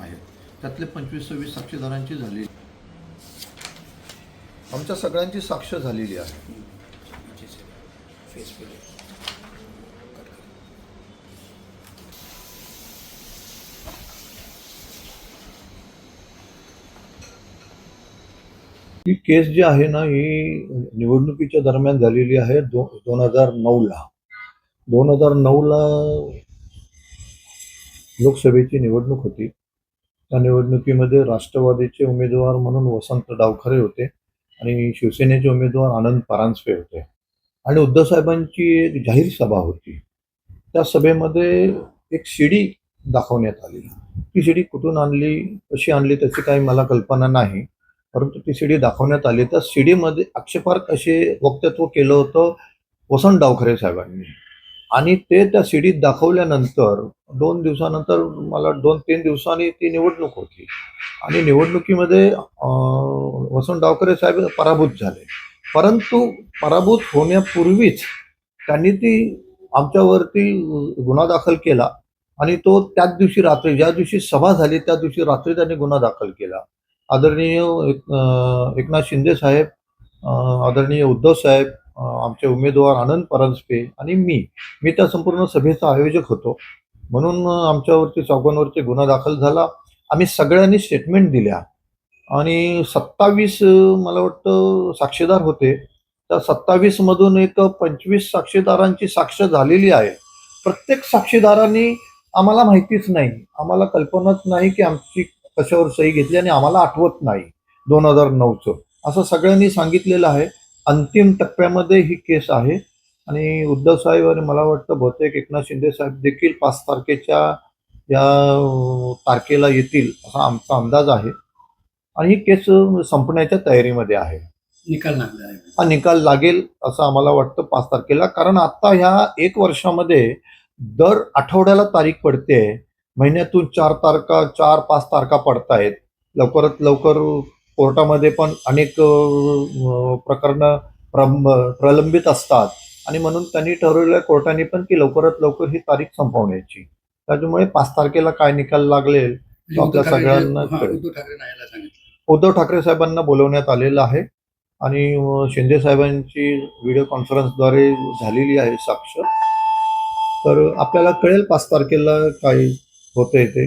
आहेत. त्यातले 25-26 साक्षीदारांची झाली. आमच्या सगळ्यांची साक्ष झालेली आहे. ही केस जी आहे ना, ही निवडणुकीच्या दरम्यान झालेली आहे 2009ला. 2009ला लोकसभेची निवडणूक होती. त्या निवडणुकीमध्ये राष्ट्रवादीचे उमेदवार म्हणून वसंत डावखरे होते आणि शिवसेनेचे उमेदवार आनंद परांजपे होते. आणि उद्धव साहेबांची एक जाहीर सभा होती. त्या सभेमध्ये एक शिडी दाखवण्यात आली. ती शिडी कुठून आणली, कशी आणली त्याची काही मला कल्पना नाही, परंतु ती शिडी दाखवण्यात आली. त्या शिडीमध्ये आक्षेपार्ह असे वक्तव्य केलं होतं वसंत डावखरे साहेबांनी. आणि ते त्या शिडीत दाखवल्यानंतर 2 दिवसानंतर, मला 2-3 दिवसांनी ती निवडणूक होती आणि निवडणुकीमध्ये वसंत डावखरे साहेब पराभूत झाले. परंतु पराभूत होण्यापूर्वीच त्यांनी ती आमच्यावरती गुन्हा दाखल केला आणि तो त्याच दिवशी रात्री, ज्या दिवशी सभा झाली त्या दिवशी रात्री त्यांनी गुन्हा दाखल केला. आदरणीय एकनाथ शिंदे साहेब, आदरणीय उद्धव साहेब, आमचे उमेदवार आनंद परांजपे आणि मी त्या संपूर्ण सभेचा आयोजक होतो. म्हणून आमच्यावरती चौघांवरती गुन्हा दाखल झाला. आम्ही सगळ्यांनी स्टेटमेंट दिल्या आणि 27 मला वाटतं साक्षीदार होते. त्या 27 मधून एक 25 साक्षीदारांची साक्ष झालेली आहे. प्रत्येक साक्षीदारांनी आम्हाला माहितीच नाही, आम्हाला कल्पनाच नाही की आमची कशावर सही घेतली आणि आम्हाला आठवत नाही 2009चं, असं सगळ्यांनी सांगितलेलं आहे. अंतिम टप्प्यामध्ये ही केस आहे आणि उद्धव साहेब आणि मला वाटतं बहुतेक एकनाथ शिंदे साहेब देखील 5 तारखेच्या या तारखेला येतील असा आमचा अंदाज आहे आणि ही केस संपण्याच्या तयारीमध्ये आहे. निकाल लागला आहे. हा निकाल लागेल असं आम्हाला वाटतं 5 तारखेला. कारण आता ह्या 1 वर्षामध्ये दर आठवड्याला तारीख पडते. महिन्यातून 4 तारखा, 4-5 तारखा पडतायत. लवकरात लवकर कोर्टामध्ये पण अनेक प्रकरणं प्रलंबित असतात आणि म्हणून त्यांनी ठरवलं कोर्टाने पण की लवकरात लवकर ही तारीख संपवण्याची. त्याच्यामुळे 5 तारखेला काय निकाल लागेल तो आपल्या सगळ्यांना कळेल. उद्धव ठाकरे साहेबांना बोलवण्यात आलेलं आहे आणि शिंदे साहेबांची व्हिडिओ कॉन्फरन्सद्वारे झालेली आहे साक्ष. तर आपल्याला कळेल 5 तारखेला काय होतंय ते.